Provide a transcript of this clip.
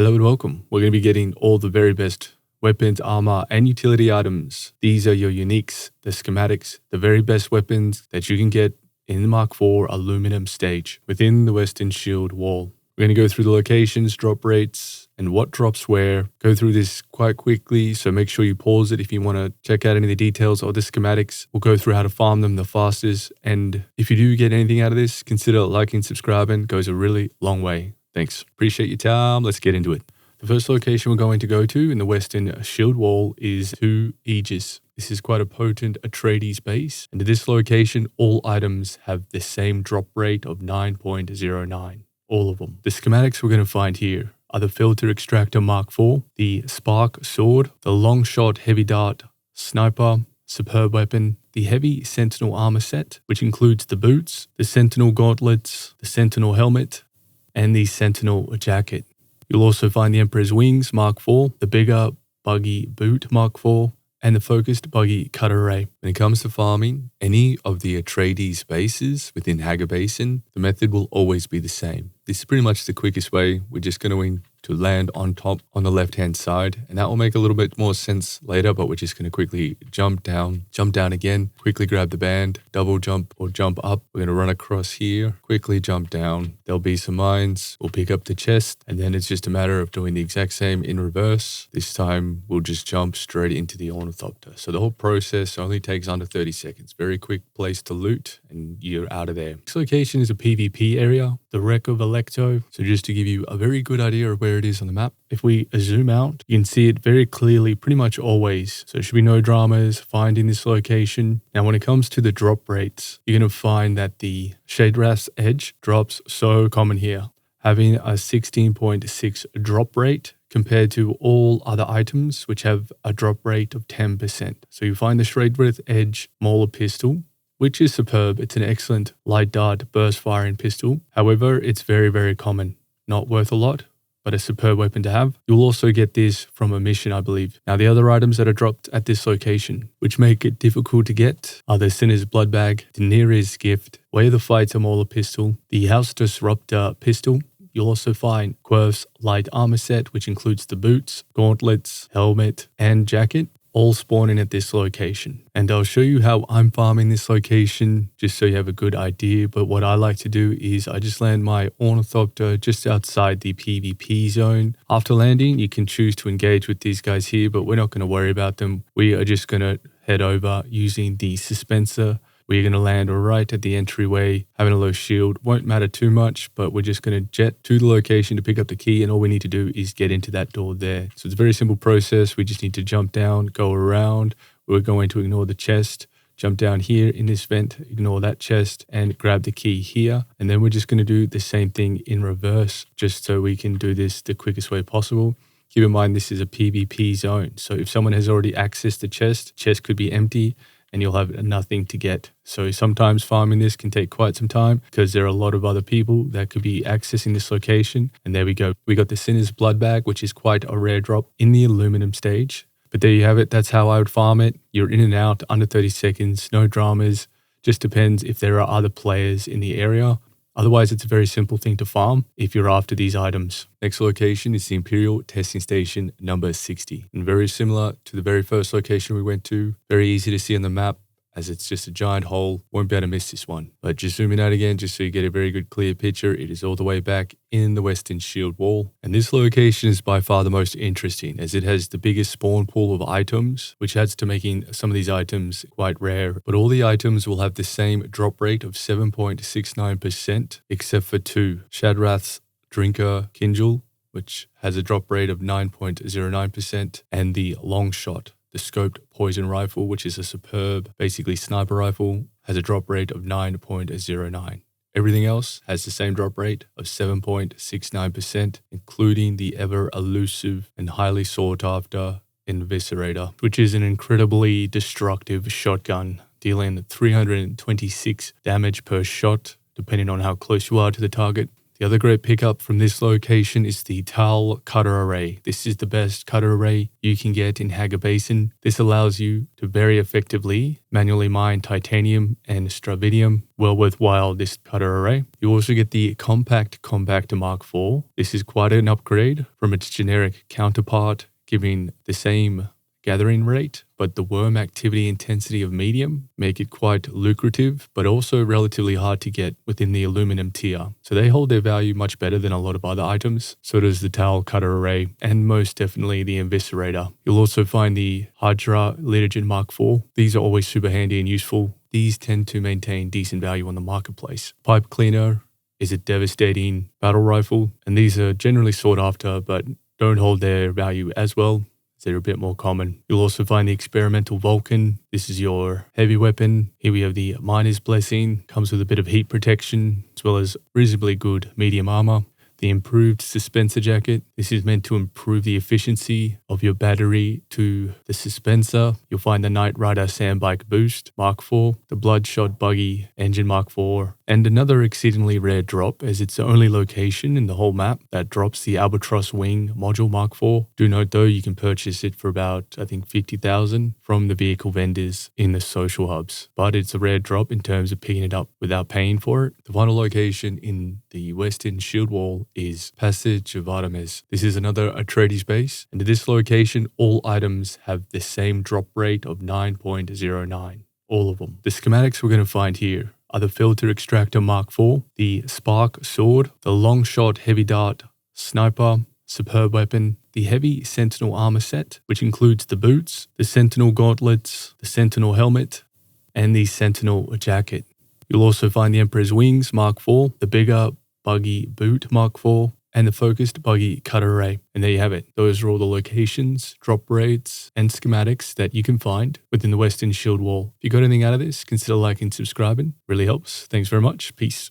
Hello and welcome. We're going to be getting all the very best weapons, armor, and utility items. These are your uniques, the schematics, the very best weapons that you can get in the Mark IV aluminum stage within the Western Shield wall. We're going to go through the locations, drop rates, and what drops where. Go through this quite quickly, so make sure you pause it if you want to check out any of the details or the schematics. We'll go through how to farm them the fastest, and if you do get anything out of this, consider liking, subscribing. It goes a really long way. Thanks. Appreciate your time. Let's get into it. The first location we're going to go to in the Western Shield Wall is to Eeges. This is quite a potent Atreides base, and at this location, all items have the same drop rate of 9.09. All of them. The schematics we're going to find here are the Filter Extractor Mark IV, the Spark Sword, the Long Shot Heavy Dart Sniper, Superb Weapon, the Heavy Sentinel Armor Set, which includes the boots, the Sentinel Gauntlets, the Sentinel Helmet, and the Sentinel Jacket. You'll also find the Emperor's Wings Mark IV, the bigger buggy boot Mark IV, and the focused buggy cutter array. When it comes to farming any of the Atreides bases within Hagar Basin, the method will always be the same. This is pretty much the quickest way. We're just going to land on top on the left-hand side, and that will make a little bit more sense later, but we're just going to quickly jump down again, quickly grab the band, double jump or jump up. We're going to run across here, quickly jump down. There'll be some mines. We'll pick up the chest, and then it's just a matter of doing the exact same in reverse. This time, we'll just jump straight into the Ornithopter. So the whole process only takes under 30 seconds. Very quick place to loot, and you're out of there. This location is a PvP area, the wreck of Alto. So just to give you a very good idea of where it is on the map, if we zoom out, you can see it very clearly pretty much always. So there should be no dramas finding this location. Now when it comes to the drop rates, you're going to find that the Shade Wrath's Edge drops so common here, having a 16.6 drop rate compared to all other items which have a drop rate of 10%. So you find the Shade Wrath Edge Mauler pistol, which is superb. It's an excellent light dart burst firing pistol. However, it's very, very common. Not worth a lot, but a superb weapon to have. You'll also get this from a mission, I believe. Now, the other items that are dropped at this location, which make it difficult to get, are the Sinner's Blood Bag, the Nere's Gift, Way of the Fighter Mauler pistol, the House Disruptor pistol. You'll also find Querf's light armor set, which includes the boots, gauntlets, helmet, and jacket, all spawning at this location. And I'll show you how I'm farming this location just so you have a good idea. But what I like to do is I just land my Ornithopter just outside the PvP zone. After landing, you can choose to engage with these guys here, but we're not going to worry about them. We are just going to head over using the Suspensor. We're going to land right at the entryway. Having a low shield won't matter too much, but we're just going to jet to the location to pick up the key, and all we need to do is get into that door there. So it's a very simple process. We just need to jump down, go around. We're going to ignore the chest, jump down here in this vent, ignore that chest, and grab the key here. And then we're just going to do the same thing in reverse, just so we can do this the quickest way possible. Keep in mind, this is a PvP zone. So if someone has already accessed the chest could be empty, and you'll have nothing to get. So sometimes farming this can take quite some time because there are a lot of other people that could be accessing this location. And there we go. We got the Sinner's Blood Bag, which is quite a rare drop in the aluminum stage. But there you have it. That's how I would farm it. You're in and out under 30 seconds, no dramas. Just depends if there are other players in the area. Otherwise, it's a very simple thing to farm if you're after these items. Next location is the Imperial Testing Station number 60. And very similar to the very first location we went to. Very easy to see on the map as it's just a giant hole. Won't be able to miss this one. But just zooming out again, just so you get a very good clear picture, it is all the way back in the Western Shield Wall. And this location is by far the most interesting as it has the biggest spawn pool of items, which adds to making some of these items quite rare. But all the items will have the same drop rate of 7.69%, except for two. Shadrath's Drinker Kinjal, which has a drop rate of 9.09%, and the Long Shot, the Scoped Poison Rifle, which is a superb, basically sniper rifle, has a drop rate of 9.09. Everything else has the same drop rate of 7.69%, including the ever elusive and highly sought after Inviscerator, which is an incredibly destructive shotgun, dealing 326 damage per shot, depending on how close you are to the target. The other great pickup from this location is the Tal cutter array. This is the best cutter array you can get in Haga Basin. This allows you to very effectively manually mine titanium and stravidium. Well worthwhile, this cutter array. You also get the Compact Compactor Mark IV. This is quite an upgrade from its generic counterpart, giving the same gathering rate, but the worm activity intensity of medium make it quite lucrative, but also relatively hard to get within the aluminum tier. So they hold their value much better than a lot of other items. So does the Tal cutter array, and most definitely the Eviscerator. You'll also find the Hydra Litigen Mark IV. These are always super handy and useful. These tend to maintain decent value on the marketplace. Pipe Cleaner is a devastating battle rifle, and these are generally sought after, but don't hold their value as well. They're a bit more common. You'll also find the Experimental Vulcan. This is your heavy weapon. Here we have the Miner's Blessing. Comes with a bit of heat protection as well as reasonably good medium armor. The Improved Suspensor Jacket. This is meant to improve the efficiency of your battery to the suspensor. You'll find the Knight Rider Sandbike Boost Mark IV, the Bloodshot Buggy Engine Mark IV, and another exceedingly rare drop, as it's the only location in the whole map that drops the Albatross Wing Module Mark IV. Do note though, you can purchase it for about, I think, 50,000 from the vehicle vendors in the social hubs. But it's a rare drop in terms of picking it up without paying for it. The final location in the western shield wall is Passage of Artemis. This is another Atreides base, and at this location, all items have the same drop rate of 9.09. All of them. The schematics we're going to find here are the Filter Extractor Mark IV, the Spark Sword, the Long Shot Heavy Dart Sniper, superb weapon, the Heavy Sentinel Armor Set, which includes the boots, the Sentinel Gauntlets, the Sentinel Helmet, and the Sentinel Jacket. You'll also find the Emperor's Wings Mark IV, the bigger Buggy Boot Mark IV, and the Focused Buggy Cutter Array. And there you have it. Those are all the locations, drop rates, and schematics that you can find within the Western Shield Wall. If you got anything out of this, consider liking and subscribing. Really helps. Thanks very much. Peace.